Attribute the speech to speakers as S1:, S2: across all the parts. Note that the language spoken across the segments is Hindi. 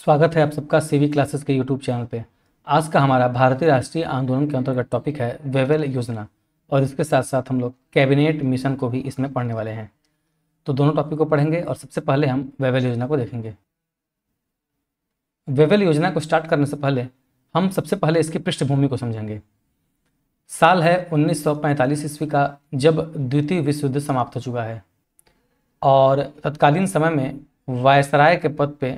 S1: स्वागत है आप सबका सीवी क्लासेस के यूट्यूब चैनल पे। आज का हमारा भारतीय राष्ट्रीय आंदोलन के अंतर्गत टॉपिक है वेवेल योजना और इसके साथ साथ हम लोग कैबिनेट मिशन को भी इसमें पढ़ने वाले हैं। तो दोनों टॉपिक को पढ़ेंगे और सबसे पहले हम वेवेल योजना को देखेंगे। वेवेल योजना को स्टार्ट करने से पहले हम सबसे पहले इसकी पृष्ठभूमि को समझेंगे। साल है 1945 ईस्वी का, जब द्वितीय विश्व युद्ध समाप्त हो चुका है और तत्कालीन समय में वायसराय के पद पे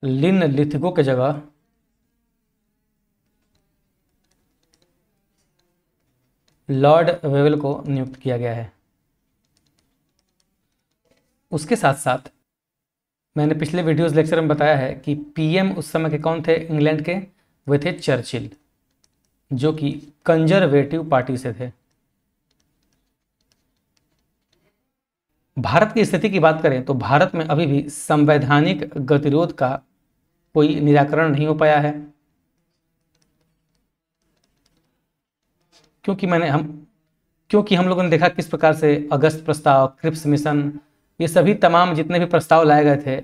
S1: लिन लिथगो के जगह लॉर्ड वेवेल को नियुक्त किया गया है। उसके साथ साथ मैंने पिछले वीडियोस लेक्चर में बताया है कि पीएम उस समय के कौन थे इंग्लैंड के, वे थे चर्चिल, जो कि कंजर्वेटिव पार्टी से थे। भारत की स्थिति की बात करें तो भारत में अभी भी संवैधानिक गतिरोध का कोई निराकरण नहीं हो पाया है, क्योंकि हम लोगों ने देखा किस प्रकार से अगस्त प्रस्ताव, क्रिप्स मिशन, ये सभी तमाम जितने भी प्रस्ताव लाए गए थे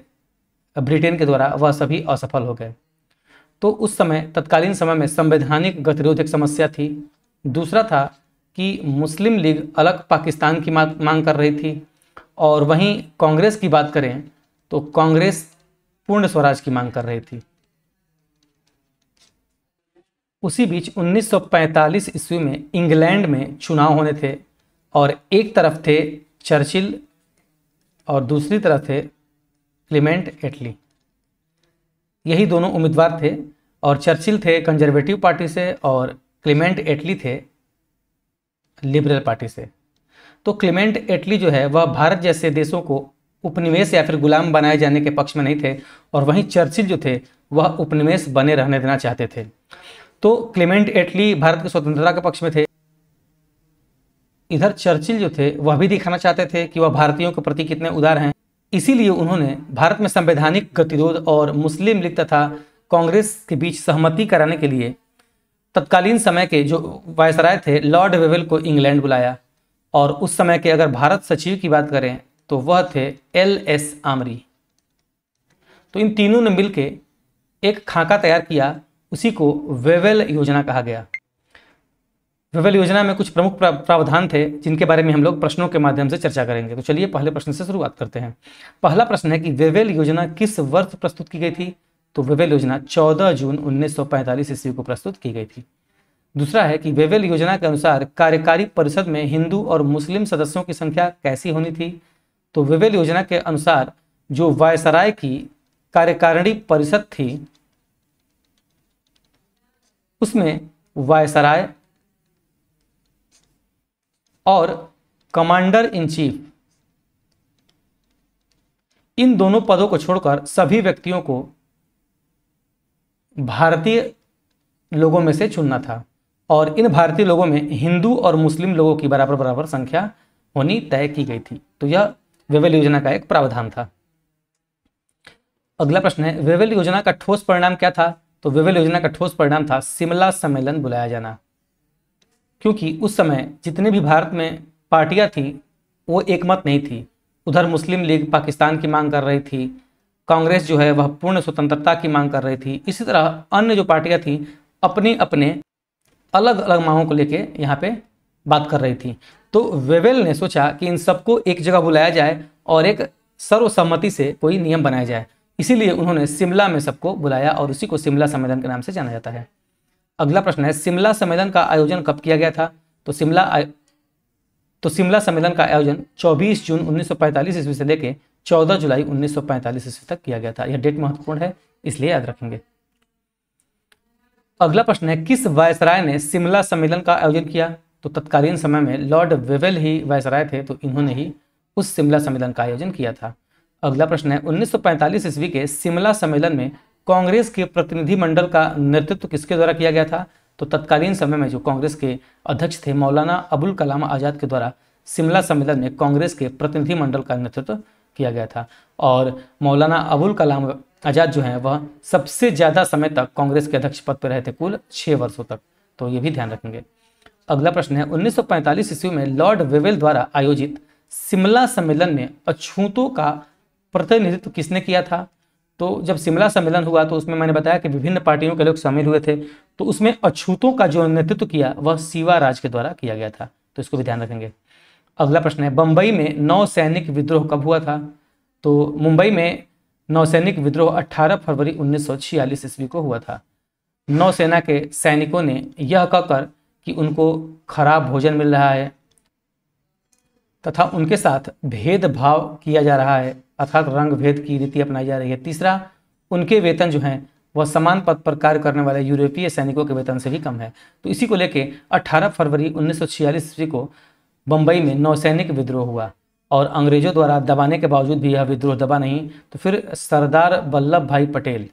S1: ब्रिटेन के द्वारा, वह सभी असफल हो गए। तो उस समय तत्कालीन समय में संवैधानिक गतिरोध एक समस्या थी। दूसरा था कि मुस्लिम लीग अलग पाकिस्तान की मांग कर रही थी और वहीं कांग्रेस की बात करें तो कांग्रेस पूर्ण स्वराज की मांग कर रही थी। उसी बीच 1945 ईस्वी में इंग्लैंड में चुनाव होने थे और एक तरफ थे चर्चिल और दूसरी तरफ थे क्लेमेंट एटली। यही दोनों उम्मीदवार थे और चर्चिल थे कंजर्वेटिव पार्टी से और क्लेमेंट एटली थे लिबरल पार्टी से। तो क्लेमेंट एटली जो है वह भारत जैसे देशों को उपनिवेश या फिर गुलाम बनाए जाने के पक्ष में नहीं थे और वहीं चर्चिल जो थे वह उपनिवेश बने रहने देना चाहते थे। तो क्लेमेंट एटली भारत की स्वतंत्रता के पक्ष में थे, इधर चर्चिल जो थे वह भी दिखाना चाहते थे कि वह भारतीयों के प्रति कितने उदार हैं। इसीलिए उन्होंने भारत में संवैधानिक गतिरोध और मुस्लिम लीग तथा कांग्रेस के बीच सहमति कराने के लिए तत्कालीन समय के जो वायसराय थे लॉर्ड वेवेल को इंग्लैंड बुलाया और उस समय के अगर भारत सचिव की बात करें तो वह थे LS आमरी। तो इन तीनों ने मिलकर एक खाका तैयार किया, उसी को वेवेल योजना कहा गया। वेवेल योजना में कुछ प्रमुख प्रावधान थे जिनके बारे में हम लोग प्रश्नों के माध्यम से चर्चा करेंगे। तो चलिए पहले प्रश्न से शुरुआत करते हैं। पहला प्रश्न है कि वेवेल योजना किस वर्ष प्रस्तुत की गई थी? तो वेवेल योजना 14 जून 1945 ईस्वी को प्रस्तुत की गई थी। दूसरा है कि वेवेल योजना के अनुसार कार्यकारी परिषद में हिंदू और मुस्लिम सदस्यों की संख्या कैसी होनी थी? तो वेवेल योजना के अनुसार जो वायसराय की कार्यकारिणी परिषद थी उसमें वायसराय और कमांडर इन चीफ, इन दोनों पदों को छोड़कर सभी व्यक्तियों को भारतीय लोगों में से चुनना था और इन भारतीय लोगों में हिंदू और मुस्लिम लोगों की बराबर बराबर संख्या होनी तय की गई थी। तो यह वेवेल योजना का एक प्रावधान था। अगला प्रश्न है, वेवेल योजना का ठोस परिणाम क्या था? तो वेवेल योजना का ठोस परिणाम था शिमला सम्मेलन बुलाया जाना, क्योंकि उस समय जितने भी भारत में पार्टियां थी वो एकमत नहीं थी। उधर मुस्लिम लीग पाकिस्तान की मांग कर रही थी, कांग्रेस जो है वह पूर्ण स्वतंत्रता की मांग कर रही थी, इसी तरह अन्य जो पार्टियां थी अपने अपने अलग अलग मांगों को लेके यहाँ पे बात कर रही थी। तो वेवेल ने सोचा कि इन सबको एक जगह बुलाया जाए और एक सर्वसम्मति से कोई नियम बनाया जाए, इसीलिए उन्होंने शिमला में सबको बुलाया और उसी को शिमला सम्मेलन के नाम से जाना जाता है। अगला प्रश्न है, शिमला सम्मेलन का आयोजन कब किया गया था? तो शिमला सम्मेलन का आयोजन 24 जून 1945 ईस्वी से लेकर 14 जुलाई 1945 ईस्वी तक किया गया था। यह डेट महत्वपूर्ण है, इसलिए याद रखेंगे। अगला प्रश्न है, किस वायसराय ने शिमला सम्मेलन का आयोजन किया? तो तत्कालीन समय में लॉर्ड वेवेल ही वायसराय थे, तो इन्होंने ही उस शिमला सम्मेलन का आयोजन किया था। अगला प्रश्न है, 1945 ईस्वी के शिमला सम्मेलन में कांग्रेस के प्रतिनिधि मंडल का नेतृत्व किसके द्वारा किया गया था? तो तत्कालीन समय में जो कांग्रेस के अध्यक्ष थे मौलाना अबुल कलाम आज़ाद के द्वारा शिमला सम्मेलन में कांग्रेस के प्रतिनिधि मंडल का नेतृत्व किया गया था और मौलाना अबुल कलाम आज़ाद जो हैं वह सबसे ज़्यादा समय तक कांग्रेस के अध्यक्ष पद पर रहे थे, कुल 6 वर्षों तक। तो ये भी ध्यान रखेंगे। अगला प्रश्न है, 1945 ईस्वी में लॉर्ड वेवेल द्वारा आयोजित शिमला सम्मेलन में अछूतों का प्रतिनिधित्व किसने किया था? तो जब शिमला सम्मेलन हुआ तो उसमें मैंने बताया कि विभिन्न पार्टियों के लोग शामिल हुए थे, तो उसमें अछूतों का जो नेतृत्व किया वह शिवा राज के द्वारा किया गया था, तो इसको भी ध्यान रखेंगे। अगला प्रश्न है, बंबई में नौसैनिक विद्रोह कब हुआ था? तो मुंबई में नौसैनिक विद्रोह 18 फरवरी 1946 ईस्वी को हुआ था। नौसेना के सैनिकों ने यह कहकर कि उनको खराब भोजन मिल रहा है तथा उनके साथ भेदभाव किया जा रहा है, अर्थात रंग भेद की रीति अपनाई जा रही है। तीसरा, उनके वेतन जो हैं वह समान पद पर कार्य करने वाले यूरोपीय सैनिकों के वेतन से भी कम है। तो इसी को लेकर 18 फरवरी 1946 ईस्वी को बंबई में नौसैनिक विद्रोह हुआ और अंग्रेजों द्वारा दबाने के बावजूद भी यह विद्रोह दबा नहीं, तो फिर सरदार वल्लभ भाई पटेल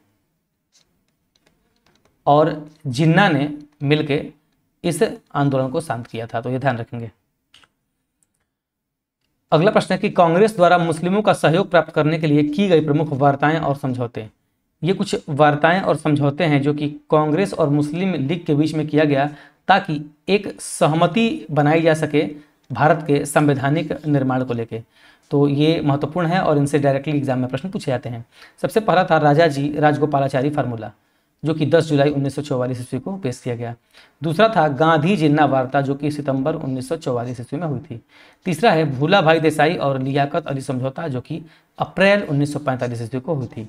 S1: और जिन्ना ने मिलकर इस आंदोलन को शांत किया था, तो ये ध्यान रखेंगे। अगला प्रश्न है कि कांग्रेस द्वारा मुस्लिमों का सहयोग प्राप्त करने के लिए की गई प्रमुख वार्ताएं और समझौते। ये कुछ वार्ताएं और समझौते हैं जो कि कांग्रेस और मुस्लिम लीग के बीच में किया गया ताकि एक सहमति बनाई जा सके भारत के संवैधानिक निर्माण को लेकर। तो ये महत्वपूर्ण है और इनसे डायरेक्टली एग्जाम में प्रश्न पूछे जाते हैं। सबसे पहला था राजाजी राजगोपालाचारी फार्मूला, जो कि 10 जुलाई 1944 ईस्वी को पेश किया गया। दूसरा था गांधी जिन्ना वार्ता, जो कि सितंबर 1944 ईस्वी में हुई थी। तीसरा है भूला भाई देसाई और लियाकत अली समझौता, जो कि अप्रैल 1945 ईस्वी को हुई थी।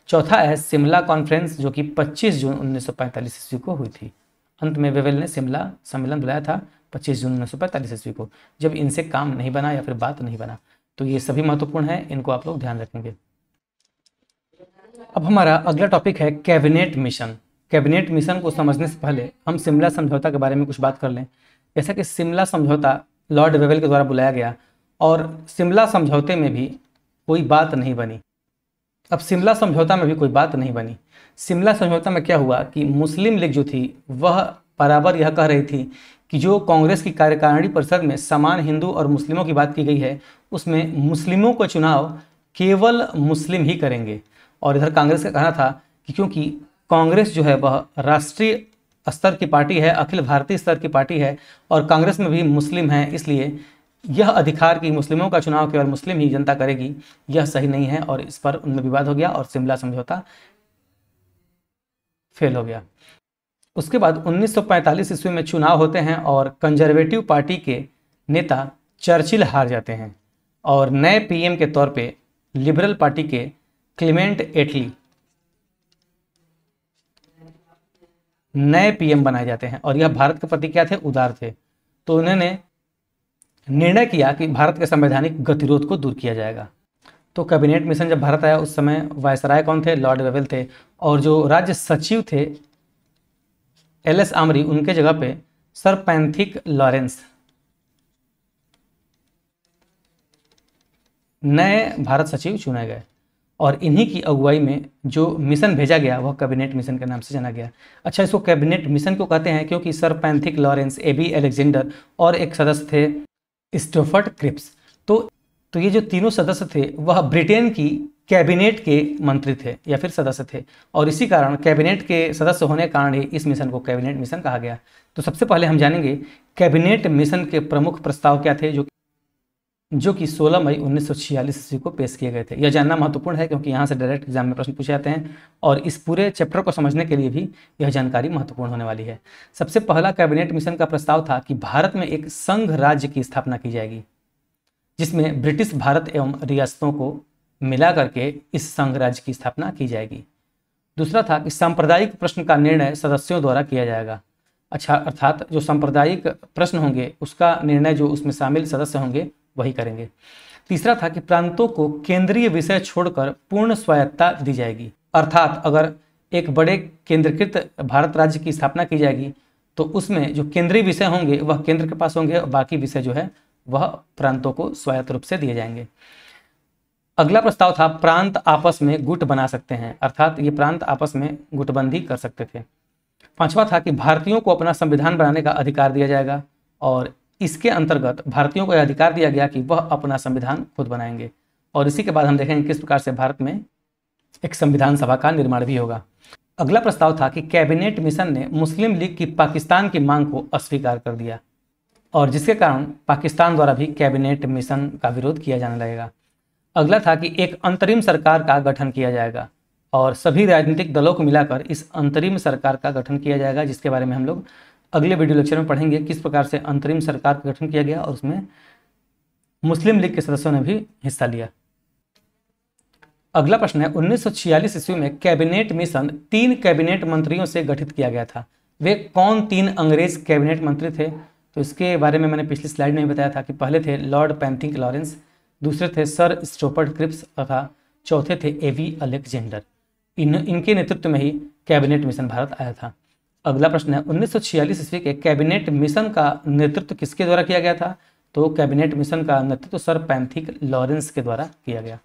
S1: चौथा है शिमला कॉन्फ्रेंस, जो कि 25 जून 1945 ईस्वी को हुई थी। अंत में वेवेल ने शिमला सम्मेलन बुलाया था 25 जून 1945 ईस्वी को, जब इनसे काम नहीं बना या फिर बात नहीं बना। तो ये सभी महत्वपूर्ण है, इनको आप लोग ध्यान रखेंगे। अब हमारा अगला टॉपिक है कैबिनेट मिशन। कैबिनेट मिशन को समझने से पहले हम शिमला समझौता के बारे में कुछ बात कर लें। जैसा कि शिमला समझौता लॉर्ड वेवेल के द्वारा बुलाया गया और शिमला समझौते में भी कोई बात नहीं बनी। अब शिमला समझौता में भी कोई बात नहीं बनी। शिमला समझौता में क्या हुआ कि मुस्लिम लीग जो थी वह बराबर यह कह रही थी कि जो कांग्रेस की कार्यकारिणी परिषद में समान हिंदू और मुस्लिमों की बात की गई है उसमें मुस्लिमों का चुनाव केवल मुस्लिम ही करेंगे। और इधर कांग्रेस का कहना था कि क्योंकि कांग्रेस जो है वह राष्ट्रीय स्तर की पार्टी है, अखिल भारतीय स्तर की पार्टी है और कांग्रेस में भी मुस्लिम हैं, इसलिए यह अधिकार कि मुस्लिमों का चुनाव केवल मुस्लिम ही जनता करेगी यह सही नहीं है और इस पर उनमें विवाद हो गया और शिमला समझौता फेल हो गया। उसके बाद 1945 ईस्वी में चुनाव होते हैं और कंजर्वेटिव पार्टी के नेता चर्चिल हार जाते हैं और नए पीएम के तौर पे लिबरल पार्टी के क्लीमेंट एटली नए पीएम बनाए जाते हैं और यह भारत के प्रति क्या थे, उदार थे। तो उन्होंने निर्णय किया कि भारत के संवैधानिक गतिरोध को दूर किया जाएगा। तो कैबिनेट मिशन जब भारत आया उस समय वायसराय कौन थे, लॉर्ड वेवेल थे और जो राज्य सचिव थे एलएस आमरी, उनके जगह पे सर पैंथिक लॉरेंस नए भारत सचिव चुने गए और इन्हीं की अगुवाई में जो मिशन भेजा गया वह कैबिनेट मिशन के नाम से जाना गया। अच्छा, इसको कैबिनेट मिशन क्यों कहते हैं? क्योंकि sir Pethick Lawrence, AB Alexander और एक सदस्य थे स्टोफर्ड क्रिप्स। तो ये जो तीनों सदस्य थे वह ब्रिटेन की कैबिनेट के मंत्री थे या फिर सदस्य थे और इसी कारण कैबिनेट के सदस्य होने के कारण ही इस मिशन को कैबिनेट मिशन कहा गया। तो सबसे पहले हम जानेंगे कैबिनेट मिशन के प्रमुख प्रस्ताव क्या थे जो कि 16 मई 1946 ईस्वी को पेश किए गए थे। यह जानना महत्वपूर्ण है क्योंकि यहाँ से डायरेक्ट एग्जाम में प्रश्न पूछे जाते हैं और इस पूरे चैप्टर को समझने के लिए भी यह जानकारी महत्वपूर्ण होने वाली है। सबसे पहला कैबिनेट मिशन का प्रस्ताव था कि भारत में एक संघ राज्य की स्थापना की जाएगी जिसमें ब्रिटिश भारत एवं रियासतों को मिला करके इस संघ राज्य की स्थापना की जाएगी। दूसरा था कि सांप्रदायिक प्रश्न का निर्णय सदस्यों द्वारा किया जाएगा। अच्छा, अर्थात जो सांप्रदायिक प्रश्न होंगे उसका निर्णय जो उसमें शामिल सदस्य होंगे वही करेंगे। तीसरा था कि प्रांतों को केंद्रीय विषय छोड़कर पूर्ण स्वायत्तता दी जाएगी, अर्थात अगर एक बड़े केंद्रीकृत भारत राज्य की स्थापना की जाएगी तो उसमें जो केंद्रीय विषय होंगे वह केंद्र के पास होंगे और बाकी विषय जो है वह प्रांतों को स्वायत्त रूप से दिए जाएंगे। अगला प्रस्ताव था प्रांत आपस में गुट बना सकते हैं, अर्थात ये प्रांत आपस में गुटबंदी कर सकते थे। पांचवा था कि भारतीयों को अपना संविधान बनाने का अधिकार दिया जाएगा और इसके अंतर्गत भारतीयों को यह अधिकार दिया गया कि वह अपना संविधान खुद बनाएंगे और इसी के बाद हम देखेंगे किस प्रकार से भारत में एक संविधान सभा का निर्माण भी होगा। अगला प्रस्ताव था कि कैबिनेट मिशन ने मुस्लिम लीग की पाकिस्तान की मांग को अस्वीकार कर दिया और जिसके कारण पाकिस्तान द्वारा भी कैबिनेट मिशन का विरोध किया जाने लगेगा। अगला था कि एक अंतरिम सरकार का गठन किया जाएगा और सभी राजनीतिक दलों को मिलाकर इस अंतरिम सरकार का गठन किया जाएगा, जिसके बारे में हम लोग अगले वीडियो लेक्चर में पढ़ेंगे किस प्रकार से अंतरिम सरकार का गठन किया गया और उसमें मुस्लिम लीग के सदस्यों ने भी हिस्सा लिया। अगला प्रश्न है 1946 ईस्वी में कैबिनेट मिशन 3 कैबिनेट मंत्रियों से गठित किया गया था। वे कौन 3 अंग्रेज कैबिनेट मंत्री थे? तो इसके बारे में मैंने पिछली स्लाइड में बताया था कि पहले थे लॉर्ड पैंथिक लॉरेंस, दूसरे थे सर स्टोफर्ड क्रिप्स तथा चौथे थे एवी अलेक्जेंडर। इनके नेतृत्व में ही कैबिनेट मिशन भारत आया था। अगला प्रश्न है 1946 ईस्वी के कैबिनेट मिशन का नेतृत्व किसके द्वारा किया गया था? तो कैबिनेट मिशन का नेतृत्व सर पैंथिक लॉरेंस के द्वारा किया गया।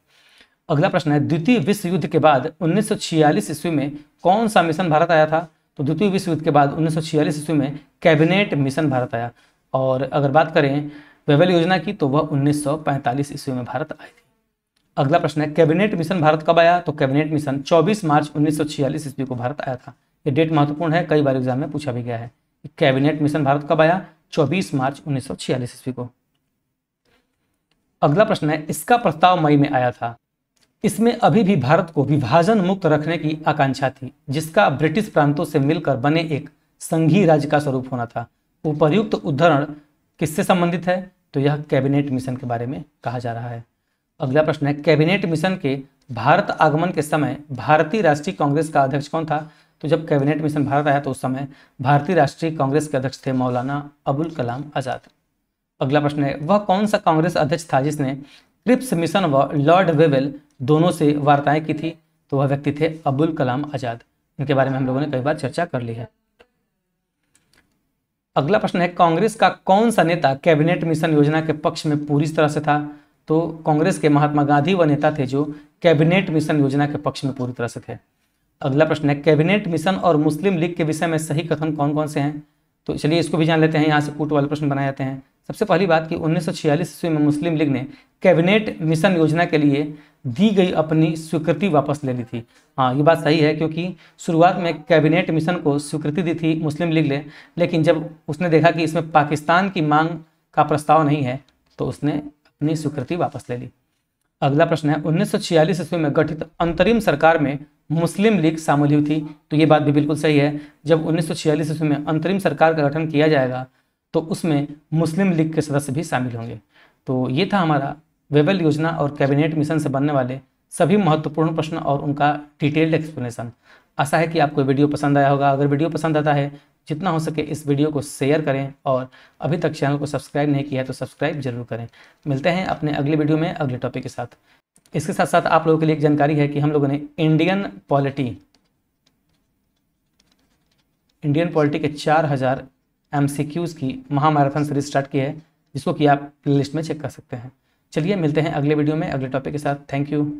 S1: अगला प्रश्न है द्वितीय विश्व युद्ध के बाद 1946 ईस्वी में कौन सा मिशन भारत आया था? तो द्वितीय विश्व युद्ध के बाद 1946 ईस्वी में कैबिनेट मिशन भारत आया। और अगर बात करें वेवेल योजना की तो वह 1945 ईस्वी में भारत आई थी। अगला प्रश्न है कैबिनेट मिशन भारत कब आया? तो कैबिनेट मिशन 24 मार्च 1946 ईस्वी को भारत आया था। ये डेट महत्वपूर्ण है, कई बार एग्जाम में पूछा भी गया है। कैबिनेट मिशन भारत कब आया? 24 मार्च 1946 ईस्वी को। अगला प्रश्न है इसका प्रस्ताव मई में आया था। इसमें अभी भी भारत को विभाजन मुक्त रखने की आकांक्षा थी, जिसका ब्रिटिश प्रांतों से मिलकर बने एक संघीय राज्य का स्वरूप होना था। उपर्युक्त उदाहरण किससे संबंधित है? तो यह कैबिनेट मिशन के बारे में कहा जा रहा है। अगला प्रश्न है कैबिनेट मिशन के भारत आगमन के समय भारतीय राष्ट्रीय कांग्रेस का अध्यक्ष कौन था? तो जब कैबिनेट मिशन भारत आया तो उस समय भारतीय राष्ट्रीय कांग्रेस के अध्यक्ष थे मौलाना अबुल कलाम आज़ाद। अगला प्रश्न है वह कौन सा कांग्रेस अध्यक्ष था जिसने क्रिप्स मिशन व लॉर्ड वेवेल दोनों से वार्ताएं की थी? तो वह व्यक्ति थे अबुल कलाम आज़ाद। इनके बारे में हम लोगों ने कई बार चर्चा कर ली है। अगला प्रश्न है कांग्रेस का कौन सा नेता कैबिनेट मिशन योजना के पक्ष में पूरी तरह से था? तो कांग्रेस के महात्मा गांधी वह नेता थे जो कैबिनेट मिशन योजना के पक्ष में पूरी तरह से थे। अगला प्रश्न है कैबिनेट मिशन और मुस्लिम लीग के विषय में सही कथन कौन कौन से हैं? तो चलिए इसको भी जान लेते हैं। यहाँ से कूट वाले प्रश्न बनाए जाते हैं। सबसे पहली बात कि 1946 ईस्वी में मुस्लिम लीग ने कैबिनेट मिशन योजना के लिए दी गई अपनी स्वीकृति वापस ले ली थी। हाँ, ये बात सही है क्योंकि शुरुआत में कैबिनेट मिशन को स्वीकृति दी थी मुस्लिम लीग ने, लेकिन जब उसने देखा कि इसमें पाकिस्तान की मांग का प्रस्ताव नहीं है तो उसने अपनी स्वीकृति वापस ले ली। अगला प्रश्न है 1946 ईस्वी में गठित अंतरिम सरकार में मुस्लिम लीग शामिल हुई थी। तो ये बात भी बिल्कुल सही है। जब 1946 ईस्वी में अंतरिम सरकार का गठन किया जाएगा तो उसमें मुस्लिम लीग के सदस्य भी शामिल होंगे। तो ये था हमारा वेवेल योजना और कैबिनेट मिशन से बनने वाले सभी महत्वपूर्ण प्रश्न और उनका डिटेल्ड एक्सप्लेनेशन। आशा है कि आपको वीडियो पसंद आया होगा। अगर वीडियो पसंद आता है जितना हो सके इस वीडियो को शेयर करें और अभी तक चैनल को सब्सक्राइब नहीं किया है तो सब्सक्राइब जरूर करें। मिलते हैं अपने अगले वीडियो में अगले टॉपिक के साथ। इसके साथ साथ आप लोगों के लिए एक जानकारी है कि हम लोगों ने इंडियन पॉलिटी के 4000 MCQs की महामैराथन सीरीज स्टार्ट की है, जिसको कि आप प्लेलिस्ट में चेक कर सकते हैं। चलिए मिलते हैं अगले वीडियो में अगले टॉपिक के साथ। Thank you.